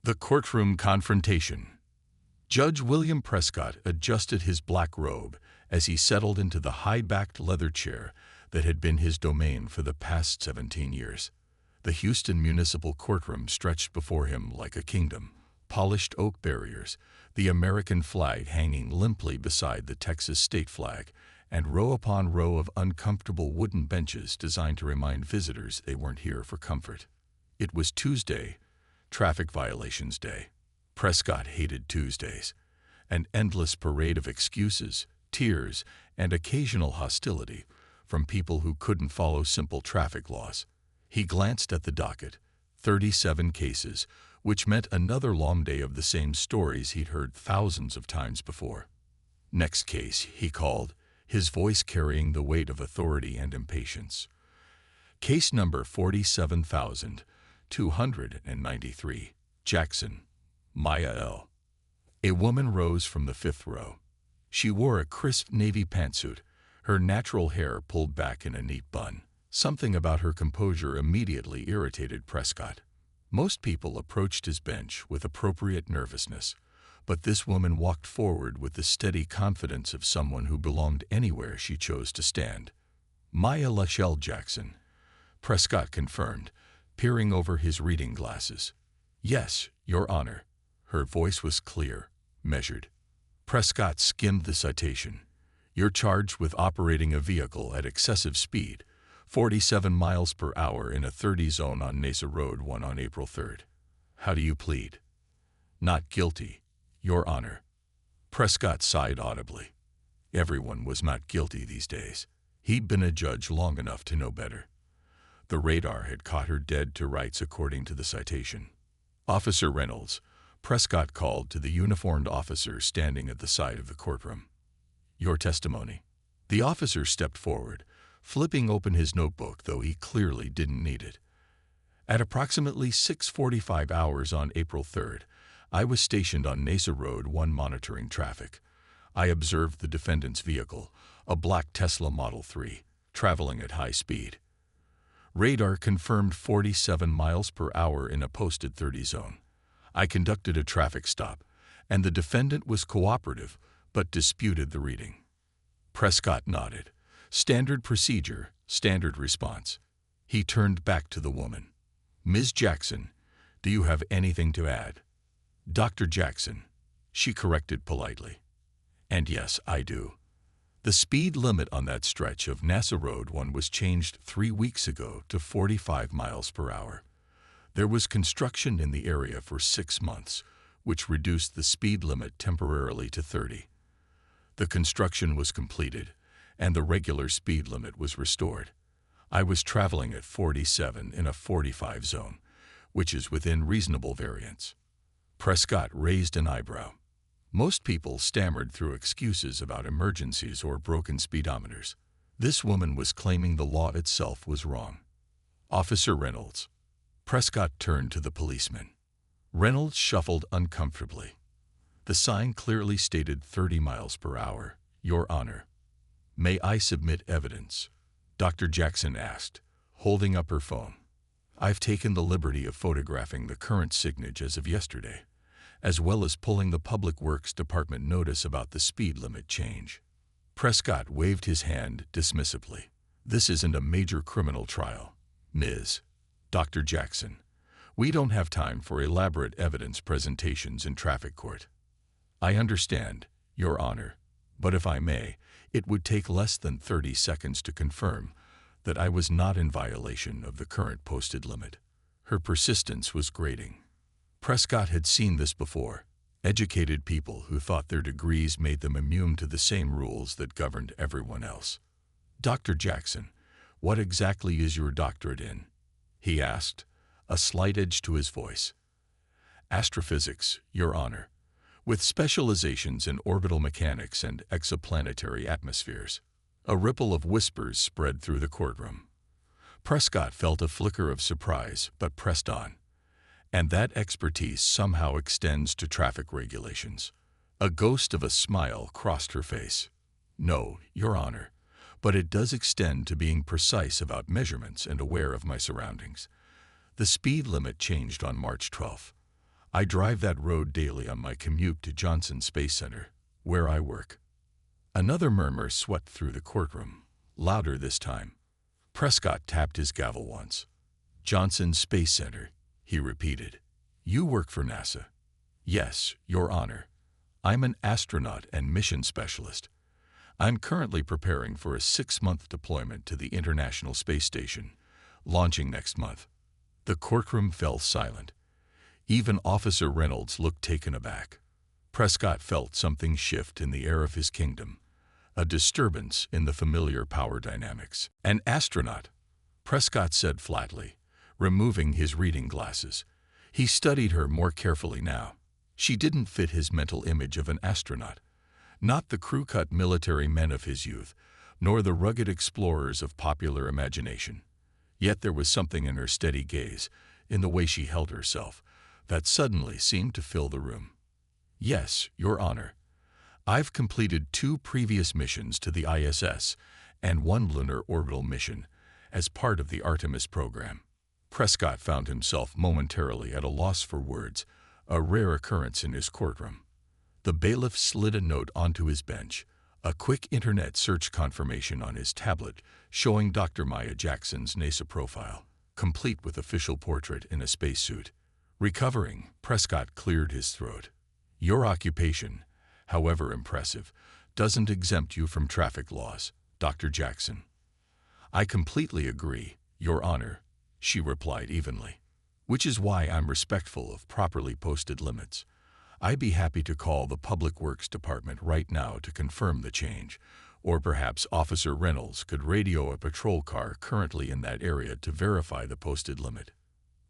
The courtroom confrontation. Judge William Prescott adjusted his black robe as he settled into the high-backed leather chair that had been his domain for the past 17 years. The Houston Municipal Courtroom stretched before him like a kingdom. Polished oak barriers, the American flag hanging limply beside the Texas state flag, and row upon row of uncomfortable wooden benches designed to remind visitors they weren't here for comfort. It was Tuesday, Traffic Violations Day. Prescott hated Tuesdays. An endless parade of excuses, tears, and occasional hostility from people who couldn't follow simple traffic laws. He glanced at the docket, 37 cases, which meant another long day of the same stories he'd heard thousands of times before. Next case, he called, his voice carrying the weight of authority and impatience. Case number 47,293, Jackson, Maya L. A woman rose from the fifth row. She wore a crisp navy pantsuit, her natural hair pulled back in a neat bun. Something about her composure immediately irritated Prescott. Most people approached his bench with appropriate nervousness, but this woman walked forward with the steady confidence of someone who belonged anywhere she chose to stand. Maya Lachelle Jackson, Prescott confirmed, peering over his reading glasses. Yes, Your Honor. Her voice was clear, measured. Prescott skimmed the citation. You're charged with operating a vehicle at excessive speed, 47 miles per hour in a 30 zone on Mesa Road 1 on April 3rd. How do you plead? Not guilty, Your Honor. Prescott sighed audibly. Everyone was not guilty these days. He'd been a judge long enough to know better. The radar had caught her dead to rights according to the citation. Officer Reynolds, Prescott called to the uniformed officer standing at the side of the courtroom. Your testimony. The officer stepped forward, flipping open his notebook, though he clearly didn't need it. At approximately 6:45 hours on April 3rd, I was stationed on Mesa Road 1 monitoring traffic. I observed the defendant's vehicle, a black Tesla Model 3, traveling at high speed. Radar confirmed 47 miles per hour in a posted 30 zone. I conducted a traffic stop, and the defendant was cooperative but disputed the reading. Prescott nodded. Standard procedure, standard response. He turned back to the woman. Ms. Jackson, do you have anything to add? Dr. Jackson, she corrected politely. And yes, I do. The speed limit on that stretch of NASA Road 1 was changed 3 weeks ago to 45 miles per hour. There was construction in the area for 6 months, which reduced the speed limit temporarily to 30. The construction was completed, and the regular speed limit was restored. I was traveling at 47 in a 45 zone, which is within reasonable variance. Prescott raised an eyebrow. Most people stammered through excuses about emergencies or broken speedometers. This woman was claiming the law itself was wrong. Officer Reynolds. Prescott turned to the policeman. Reynolds shuffled uncomfortably. The sign clearly stated 30 miles per hour, Your Honor. May I submit evidence? Dr. Jackson asked, holding up her phone. I've taken the liberty of photographing the current signage as of yesterday, as well as pulling the Public Works Department notice about the speed limit change. Prescott waved his hand dismissively. This isn't a major criminal trial, Ms. Dr. Jackson. We don't have time for elaborate evidence presentations in traffic court. I understand, Your Honor, but if I may, it would take less than 30 seconds to confirm that I was not in violation of the current posted limit. Her persistence was grating. Prescott had seen this before. Educated people who thought their degrees made them immune to the same rules that governed everyone else. Dr. Jackson, what exactly is your doctorate in? He asked, a slight edge to his voice. Astrophysics, Your Honor, with specializations in orbital mechanics and exoplanetary atmospheres. A ripple of whispers spread through the courtroom. Prescott felt a flicker of surprise, but pressed on. And that expertise somehow extends to traffic regulations. A ghost of a smile crossed her face. No, Your Honor, but it does extend to being precise about measurements and aware of my surroundings. The speed limit changed on March 12th. I drive that road daily on my commute to Johnson Space Center, where I work. Another murmur swept through the courtroom, louder this time. Prescott tapped his gavel once. Johnson Space Center, he repeated. You work for NASA? Yes, Your Honor. I'm an astronaut and mission specialist. I'm currently preparing for a 6-month deployment to the International Space Station, launching next month. The courtroom fell silent. Even Officer Reynolds looked taken aback. Prescott felt something shift in the air of his kingdom, a disturbance in the familiar power dynamics. An astronaut, Prescott said flatly, removing his reading glasses. He studied her more carefully now. She didn't fit his mental image of an astronaut. Not the crew-cut military men of his youth, nor the rugged explorers of popular imagination. Yet there was something in her steady gaze, in the way she held herself, that suddenly seemed to fill the room. Yes, Your Honor. I've completed 2 previous missions to the ISS and 1 lunar orbital mission as part of the Artemis program. Prescott found himself momentarily at a loss for words, a rare occurrence in his courtroom. The bailiff slid a note onto his bench, a quick internet search confirmation on his tablet showing Dr. Maya Jackson's NASA profile, complete with official portrait in a spacesuit. Recovering, Prescott cleared his throat. Your occupation, however impressive, doesn't exempt you from traffic laws, Dr. Jackson. I completely agree, Your Honor, she replied evenly, which is why I'm respectful of properly posted limits. I'd be happy to call the Public Works Department right now to confirm the change, or perhaps Officer Reynolds could radio a patrol car currently in that area to verify the posted limit.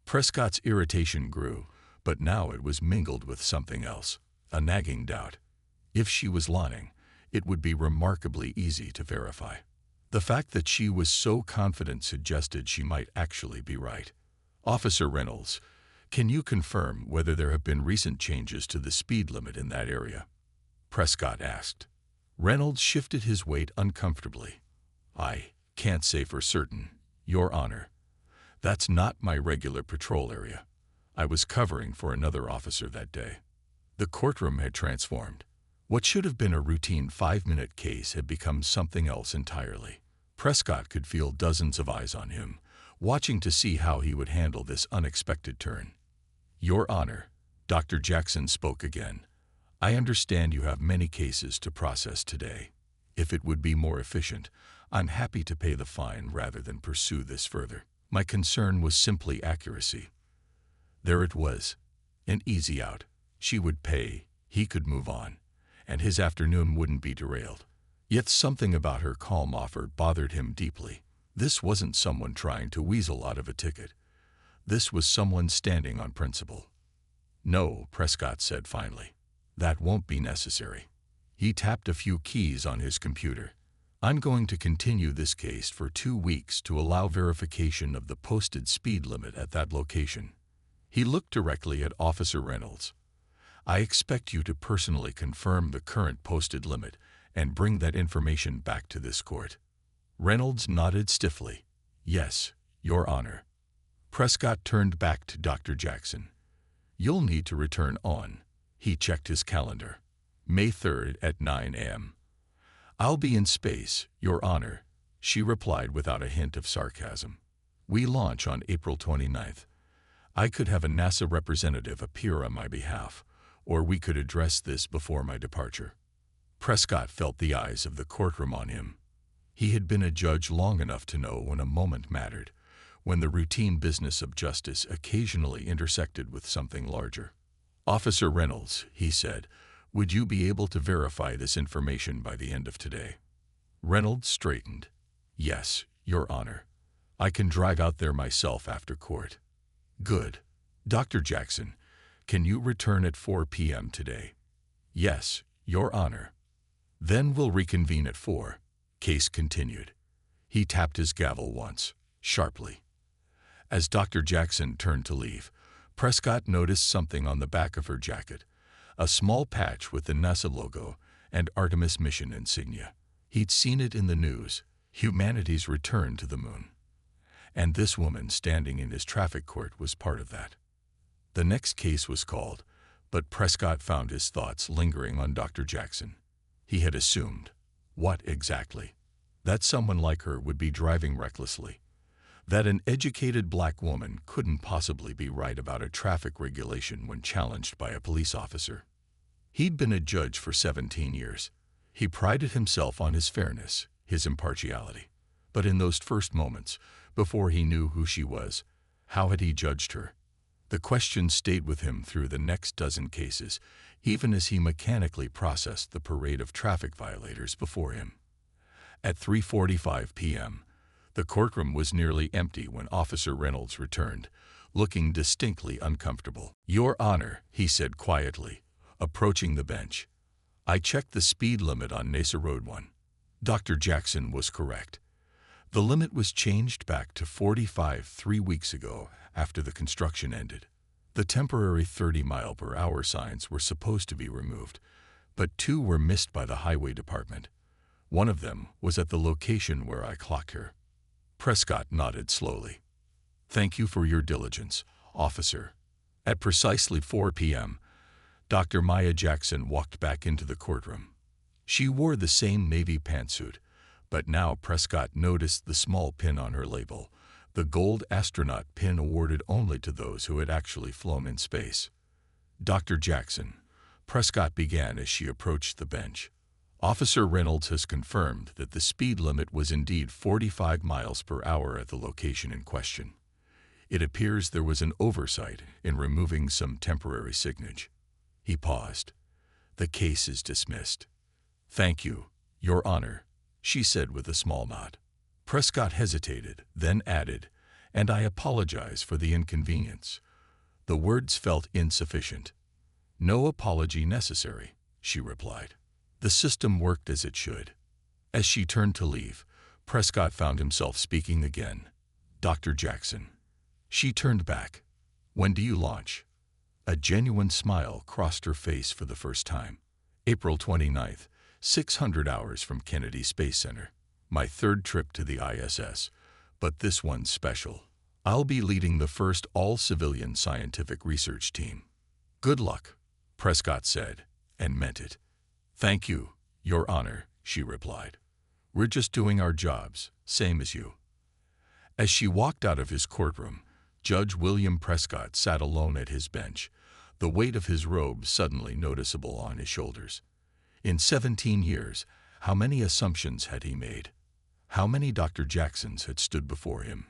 Prescott's irritation grew, but now it was mingled with something else, a nagging doubt. If she was lying, it would be remarkably easy to verify. The fact that she was so confident suggested she might actually be right. Officer Reynolds, can you confirm whether there have been recent changes to the speed limit in that area? Prescott asked. Reynolds shifted his weight uncomfortably. I can't say for certain, Your Honor. That's not my regular patrol area. I was covering for another officer that day. The courtroom had transformed. What should have been a routine 5-minute case had become something else entirely. Prescott could feel dozens of eyes on him, watching to see how he would handle this unexpected turn. Your Honor, Dr. Jackson spoke again. I understand you have many cases to process today. If it would be more efficient, I'm happy to pay the fine rather than pursue this further. My concern was simply accuracy. There it was, an easy out. She would pay, he could move on, and his afternoon wouldn't be derailed. Yet something about her calm offer bothered him deeply. This wasn't someone trying to weasel out of a ticket. This was someone standing on principle. No, Prescott said finally. That won't be necessary. He tapped a few keys on his computer. I'm going to continue this case for 2 weeks to allow verification of the posted speed limit at that location. He looked directly at Officer Reynolds. I expect you to personally confirm the current posted limit and bring that information back to this court. Reynolds nodded stiffly. Yes, Your Honor. Prescott turned back to Dr. Jackson. You'll need to return on. He checked his calendar. May 3rd at 9 a.m. I'll be in space, Your Honor, she replied without a hint of sarcasm. We launch on April 29th. I could have a NASA representative appear on my behalf, or we could address this before my departure. Prescott felt the eyes of the courtroom on him. He had been a judge long enough to know when a moment mattered, when the routine business of justice occasionally intersected with something larger. Officer Reynolds, he said, would you be able to verify this information by the end of today? Reynolds straightened. Yes, Your Honor. I can drive out there myself after court. Good. Dr. Jackson, can you return at 4 p.m. today? Yes, Your Honor. Then we'll reconvene at 4. Case continued. He tapped his gavel once, sharply. As Dr. Jackson turned to leave, Prescott noticed something on the back of her jacket, a small patch with the NASA logo and Artemis mission insignia. He'd seen it in the news, humanity's return to the moon. And this woman standing in his traffic court was part of that. The next case was called, but Prescott found his thoughts lingering on Dr. Jackson. He had assumed. What exactly? That someone like her would be driving recklessly. That an educated black woman couldn't possibly be right about a traffic regulation when challenged by a police officer. He'd been a judge for 17 years. He prided himself on his fairness, his impartiality. But in those first moments, before he knew who she was, how had he judged her? The question stayed with him through the next dozen cases, even as he mechanically processed the parade of traffic violators before him. At 3:45 p.m., the courtroom was nearly empty when Officer Reynolds returned, looking distinctly uncomfortable. "Your Honor," he said quietly, approaching the bench. "I checked the speed limit on Mesa Road 1. Dr. Jackson was correct. The limit was changed back to 45 3 weeks ago after the construction ended. The temporary 30-mile-per-hour signs were supposed to be removed, but 2 were missed by the Highway Department. One of them was at the location where I clocked her." Prescott nodded slowly. "Thank you for your diligence, officer." At precisely 4 p.m., Dr. Maya Jackson walked back into the courtroom. She wore the same navy pantsuit, but now Prescott noticed the small pin on her label, the gold astronaut pin awarded only to those who had actually flown in space. "Dr. Jackson," Prescott began as she approached the bench, "Officer Reynolds has confirmed that the speed limit was indeed 45 miles per hour at the location in question. It appears there was an oversight in removing some temporary signage." He paused. "The case is dismissed." "Thank you, Your Honor," she said with a small nod. Prescott hesitated, then added, "And I apologize for the inconvenience." The words felt insufficient. "No apology necessary," she replied. "The system worked as it should." As she turned to leave, Prescott found himself speaking again. "Dr. Jackson." She turned back. "When do you launch?" A genuine smile crossed her face for the first time. "April 29th, 600 hours from Kennedy Space Center. My 3rd trip to the ISS, but this one's special. I'll be leading the first all-civilian scientific research team." "Good luck," Prescott said, and meant it. "Thank you, Your Honor," she replied. "We're just doing our jobs, same as you." As she walked out of his courtroom, Judge William Prescott sat alone at his bench, the weight of his robe suddenly noticeable on his shoulders. In 17 years, how many assumptions had he made? How many Dr. Jacksons had stood before him,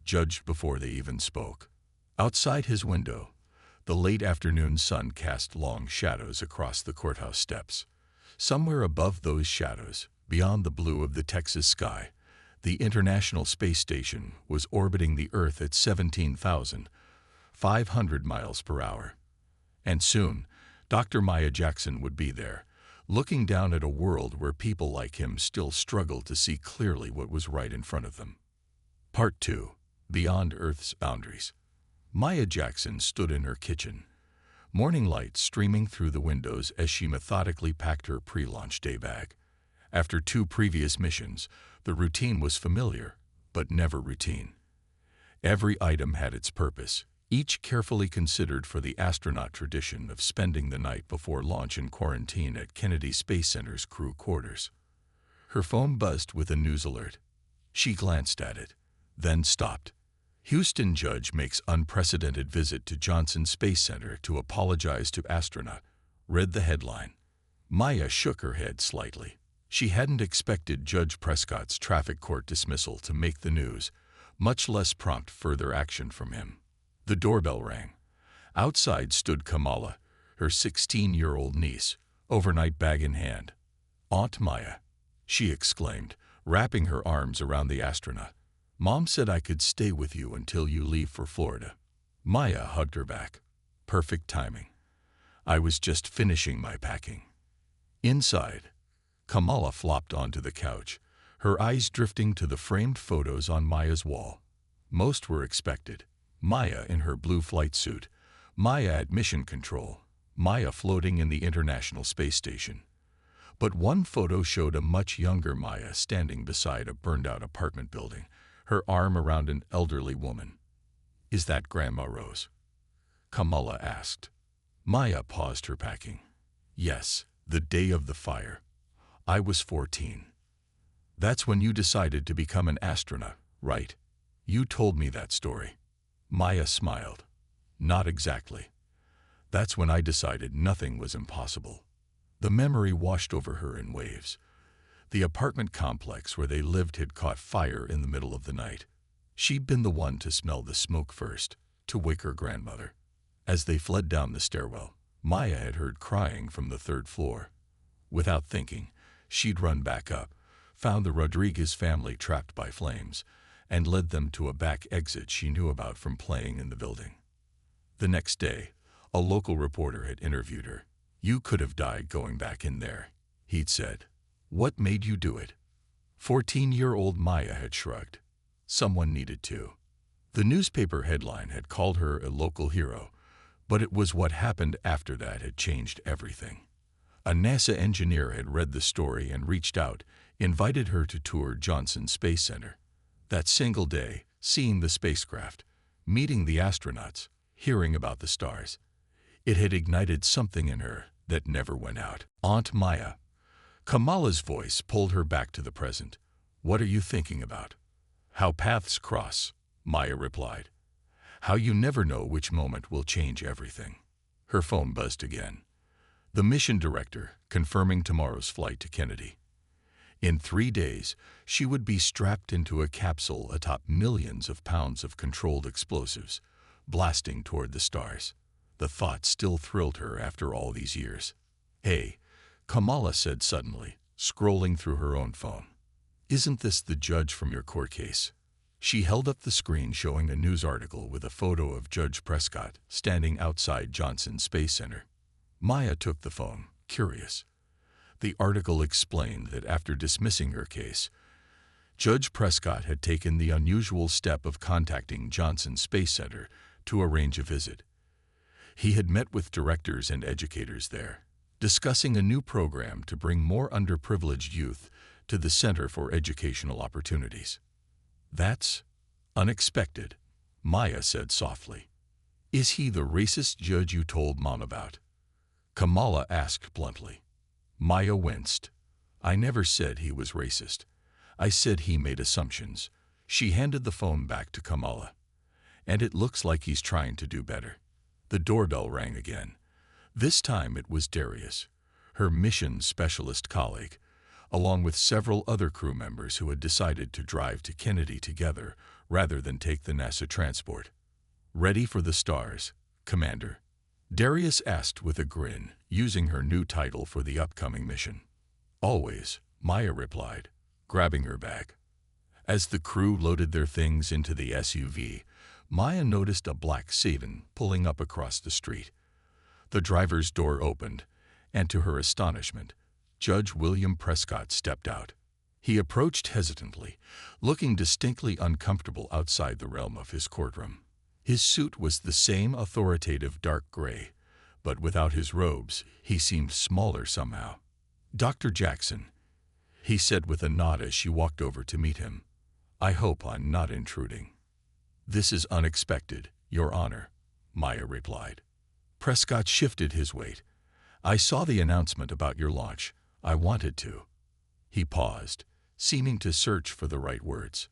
judged before they even spoke? Outside his window, the late afternoon sun cast long shadows across the courthouse steps. Somewhere above those shadows, beyond the blue of the Texas sky, the International Space Station was orbiting the Earth at 17,500 miles per hour. And soon, Dr. Maya Jackson would be there, looking down at a world where people like him still struggled to see clearly what was right in front of them. Part 2. Beyond Earth's Boundaries. Maya Jackson stood in her kitchen, morning light streaming through the windows as she methodically packed her pre-launch day bag. After 2 previous missions, the routine was familiar, but never routine. Every item had its purpose, each carefully considered for the astronaut tradition of spending the night before launch in quarantine at Kennedy Space Center's crew quarters. Her phone buzzed with a news alert. She glanced at it, then stopped. "Houston judge makes unprecedented visit to Johnson Space Center to apologize to astronaut," read the headline. Maya shook her head slightly. She hadn't expected Judge Prescott's traffic court dismissal to make the news, much less prompt further action from him. The doorbell rang. Outside stood Kamala, her 16-year-old niece, overnight bag in hand. "Aunt Maya," she exclaimed, wrapping her arms around the astronaut. "Mom said I could stay with you until you leave for Florida." Maya hugged her back. "Perfect timing. I was just finishing my packing." Inside, Kamala flopped onto the couch, her eyes drifting to the framed photos on Maya's wall. Most were expected. Maya in her blue flight suit, Maya at mission control, Maya floating in the International Space Station. But one photo showed a much younger Maya standing beside a burned-out apartment building, her arm around an elderly woman. "Is that Grandma Rose?" Kamala asked. Maya paused her packing. Yes, the day of the fire. I was 14. That's when you decided to become an astronaut, right? You told me that story. Maya smiled. Not exactly. That's when I decided nothing was impossible. The memory washed over her in waves. The apartment complex where they lived had caught fire in the middle of the night. She'd been the one to smell the smoke first, to wake her grandmother. As they fled down the stairwell, Maya had heard crying from the third floor. Without thinking, she'd run back up, found the Rodriguez family trapped by flames, and led them to a back exit she knew about from playing in the building. The next day, a local reporter had interviewed her. You could have died going back in there, he'd said. What made you do it? 14-year-old Maya had shrugged. Someone needed to. The newspaper headline had called her a local hero, but it was what happened after that had changed everything. A NASA engineer had read the story and reached out, invited her to tour Johnson Space Center. That single day, seeing the spacecraft, meeting the astronauts, hearing about the stars, it had ignited something in her that never went out. Aunt Maya. Kamala's voice pulled her back to the present. What are you thinking about? How paths cross, Maya replied. How you never know which moment will change everything. Her phone buzzed again. The mission director, confirming tomorrow's flight to Kennedy. In 3 days, she would be strapped into a capsule atop millions of pounds of controlled explosives, blasting toward the stars. The thought still thrilled her after all these years. Hey, Kamala said suddenly, scrolling through her own phone. Isn't this the judge from your court case? She held up the screen showing a news article with a photo of Judge Prescott standing outside Johnson Space Center. Maya took the phone, curious. The article explained that after dismissing her case, Judge Prescott had taken the unusual step of contacting Johnson Space Center to arrange a visit. He had met with directors and educators there, discussing a new program to bring more underprivileged youth to the Center for Educational Opportunities. That's unexpected, Maya said softly. Is he the racist judge you told Mom about? Kamala asked bluntly. Maya winced. I never said he was racist. I said he made assumptions. She handed the phone back to Kamala. And it looks like he's trying to do better. The doorbell rang again. This time it was Darius, her mission specialist colleague, along with several other crew members who had decided to drive to Kennedy together rather than take the NASA transport. Ready for the stars, Commander? Darius asked with a grin, using her new title for the upcoming mission. Always, Maya replied, grabbing her bag. As the crew loaded their things into the SUV, Maya noticed a black sedan pulling up across the street. The driver's door opened, and to her astonishment, Judge William Prescott stepped out. He approached hesitantly, looking distinctly uncomfortable outside the realm of his courtroom. His suit was the same authoritative dark gray, but without his robes, he seemed smaller somehow. Dr. Jackson, he said with a nod as she walked over to meet him. I hope I'm not intruding. This is unexpected, Your Honor, Maya replied. Prescott shifted his weight. I saw the announcement about your launch. I wanted to. He paused, seeming to search for the right words.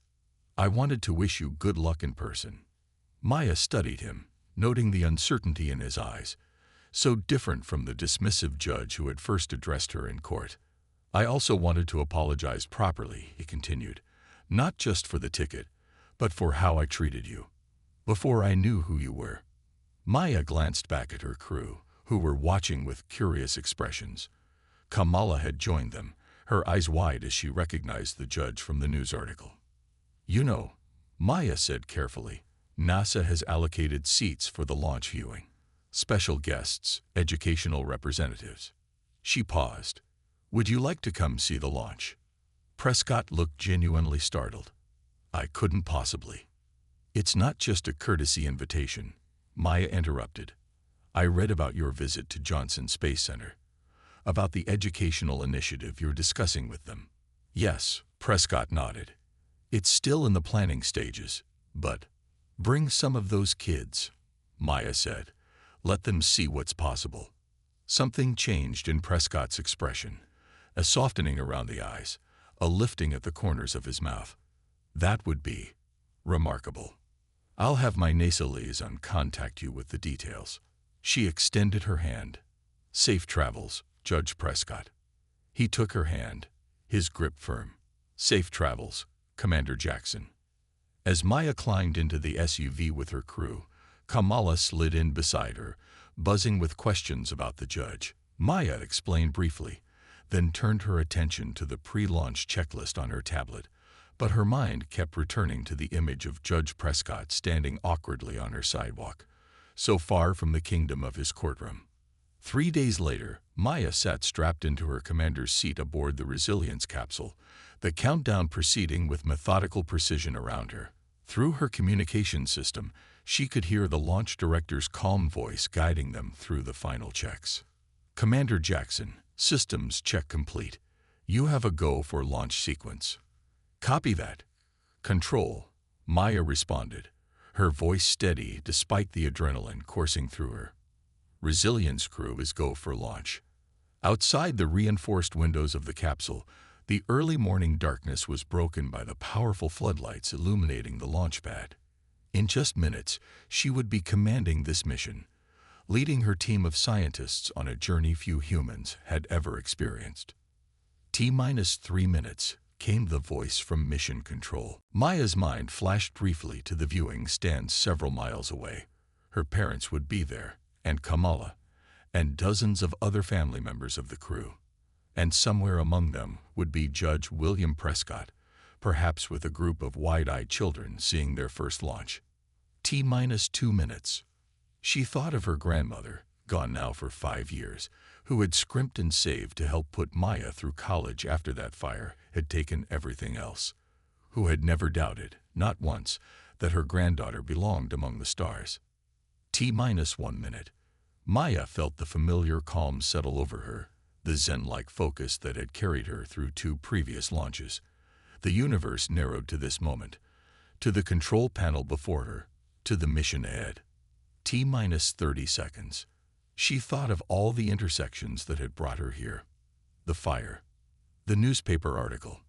I wanted to wish you good luck in person. Maya studied him, noting the uncertainty in his eyes, so different from the dismissive judge who had first addressed her in court. I also wanted to apologize properly, he continued, not just for the ticket, but for how I treated you, before I knew who you were. Maya glanced back at her crew, who were watching with curious expressions. Kamala had joined them, her eyes wide as she recognized the judge from the news article. You know, Maya said carefully, NASA has allocated seats for the launch viewing. Special guests, educational representatives. She paused. Would you like to come see the launch? Prescott looked genuinely startled. I couldn't possibly. It's not just a courtesy invitation, Maya interrupted. I read about your visit to Johnson Space Center, about the educational initiative you're discussing with them. Yes, Prescott nodded. It's still in the planning stages, but bring some of those kids, Maya said, Let them see what's possible. Something changed in Prescott's expression. A softening around the eyes, a lifting at the corners of his mouth. That would be remarkable. I'll have my NASA liaison contact you with the details. She extended her hand. Safe travels, Judge Prescott. He took her hand, his grip firm. Safe travels, Commander Jackson. As Maya climbed into the SUV with her crew, Kamala slid in beside her, buzzing with questions about the judge. Maya explained briefly, then turned her attention to the pre-launch checklist on her tablet, but her mind kept returning to the image of Judge Prescott standing awkwardly on her sidewalk, so far from the kingdom of his courtroom. 3 days later, Maya sat strapped into her commander's seat aboard the Resilience capsule, the countdown proceeding with methodical precision around her. Through her communication system, she could hear the launch director's calm voice guiding them through the final checks. Commander Jackson, systems check complete. You have a go for launch sequence. Copy that. Control, Maya responded, her voice steady despite the adrenaline coursing through her. Resilience crew is go for launch. Outside the reinforced windows of the capsule, the early morning darkness was broken by the powerful floodlights illuminating the launch pad. In just minutes, she would be commanding this mission, leading her team of scientists on a journey few humans had ever experienced. T-3 minutes, came the voice from Mission Control. Maya's mind flashed briefly to the viewing stand several miles away. Her parents would be there, and Kamala, and dozens of other family members of the crew. And somewhere among them would be Judge William Prescott, perhaps with a group of wide-eyed children seeing their first launch. T-2 minutes. She thought of her grandmother, gone now for 5 years, who had scrimped and saved to help put Maya through college after that fire had taken everything else, who had never doubted, not once, that her granddaughter belonged among the stars. T-1 minute. Maya felt the familiar calm settle over her, the zen-like focus that had carried her through 2 previous launches. The universe narrowed to this moment, to the control panel before her, to the mission ahead. T-30 seconds. She thought of all the intersections that had brought her here. The fire, the newspaper article,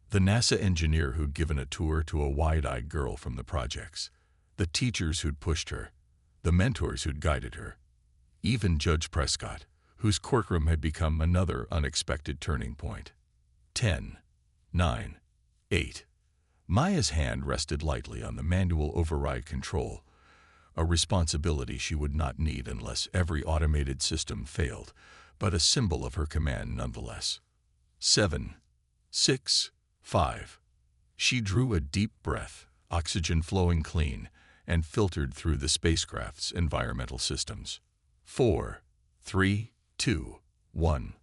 the NASA engineer who'd given a tour to a wide-eyed girl from the projects, the teachers who'd pushed her, the mentors who'd guided her, even Judge Prescott, whose courtroom had become another unexpected turning point. 10, 9, 8. Maya's hand rested lightly on the manual override control, a responsibility she would not need unless every automated system failed, but a symbol of her command nonetheless. 7, 6, 5. She drew a deep breath, oxygen flowing clean, and filtered through the spacecraft's environmental systems. 4, 3, 2, 1.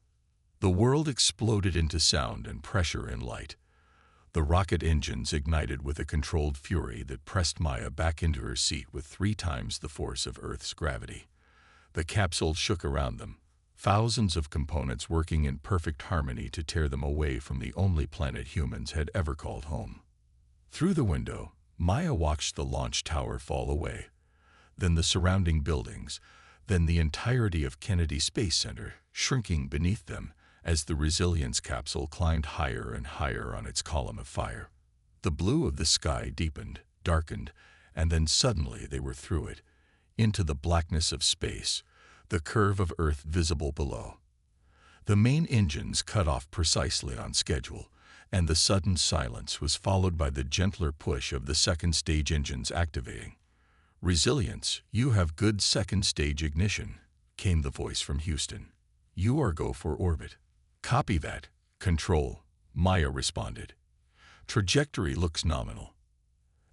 The world exploded into sound and pressure and light. The rocket engines ignited with a controlled fury that pressed Maya back into her seat with 3 times the force of Earth's gravity. The capsule shook around them, thousands of components working in perfect harmony to tear them away from the only planet humans had ever called home. Through the window, Maya watched the launch tower fall away, then the surrounding buildings, then the entirety of Kennedy Space Center shrinking beneath them as the Resilience capsule climbed higher and higher on its column of fire. The blue of the sky deepened, darkened, and then suddenly they were through it, into the blackness of space, the curve of Earth visible below. The main engines cut off precisely on schedule, and the sudden silence was followed by the gentler push of the second stage engines activating. "Resilience, you have good second stage ignition," came the voice from Houston. "You are go for orbit." "Copy that. Control," Maya responded. "Trajectory looks nominal."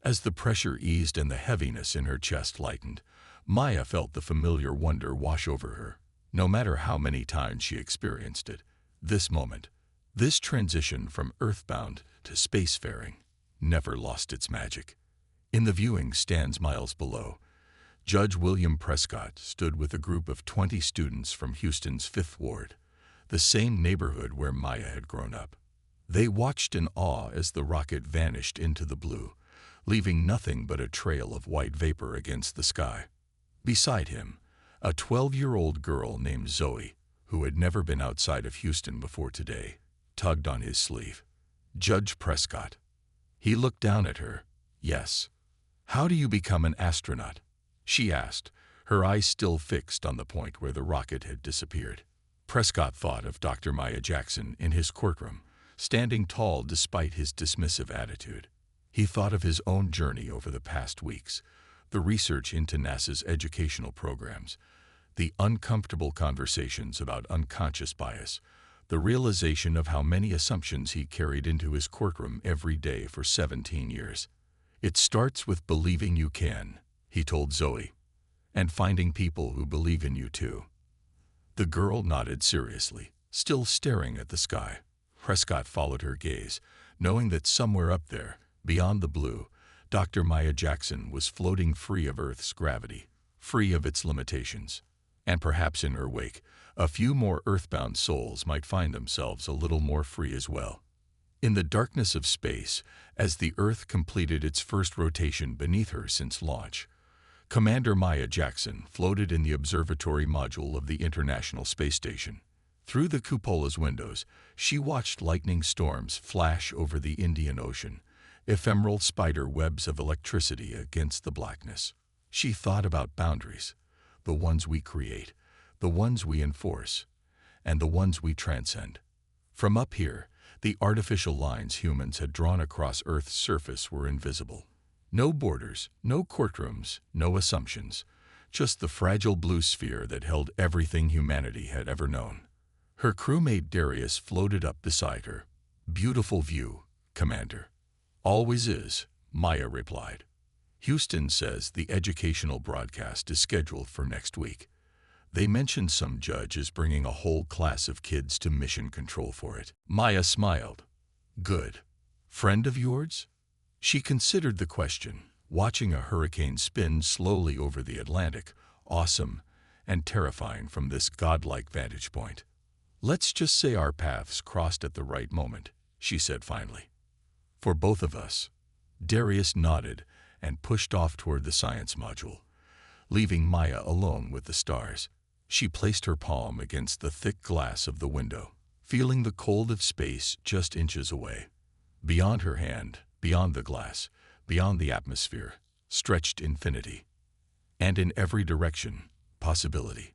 As the pressure eased and the heaviness in her chest lightened, Maya felt the familiar wonder wash over her. No matter how many times she experienced it, this moment, this transition from earthbound to spacefaring, never lost its magic. In the viewing stands miles below, Judge William Prescott stood with a group of 20 students from Houston's 5th Ward, the same neighborhood where Maya had grown up. They watched in awe as the rocket vanished into the blue, leaving nothing but a trail of white vapor against the sky. Beside him, A 12-year-old girl named Zoe, who had never been outside of Houston before today, tugged on his sleeve. Judge Prescott. He looked down at her. Yes. How do you become an astronaut? She asked, her eyes still fixed on the point where the rocket had disappeared. Prescott thought of Dr. Maya Jackson in his courtroom, standing tall despite his dismissive attitude. He thought of his own journey over the past weeks, the research into NASA's educational programs, the uncomfortable conversations about unconscious bias, the realization of how many assumptions he carried into his courtroom every day for 17 years. It starts with believing you can, he told Zoe, and finding people who believe in you too. The girl nodded seriously, still staring at the sky. Prescott followed her gaze, knowing that somewhere up there, beyond the blue, Dr. Maya Jackson was floating free of Earth's gravity, free of its limitations. And perhaps in her wake, a few more earthbound souls might find themselves a little more free as well. In the darkness of space, as the Earth completed its first rotation beneath her since launch, Commander Maya Jackson floated in the observatory module of the International Space Station. Through the cupola's windows, she watched lightning storms flash over the Indian Ocean, ephemeral spider webs of electricity against the blackness. She thought about boundaries, the ones we create, the ones we enforce, and the ones we transcend. From up here, the artificial lines humans had drawn across Earth's surface were invisible. No borders, no courtrooms, no assumptions, just the fragile blue sphere that held everything humanity had ever known. Her crewmate Darius floated up beside her. Beautiful view, Commander. Always is, Maya replied. Houston says the educational broadcast is scheduled for next week. They mentioned some judge is bringing a whole class of kids to mission control for it. Maya smiled. Good. Friend of yours? She considered the question, watching a hurricane spin slowly over the Atlantic, awesome and terrifying from this godlike vantage point. Let's just say our paths crossed at the right moment, she said finally. For both of us. Darius nodded and pushed off toward the science module, leaving Maya alone with the stars. She placed her palm against the thick glass of the window, feeling the cold of space just inches away. Beyond her hand, beyond the glass, beyond the atmosphere, stretched infinity. And in every direction, possibility.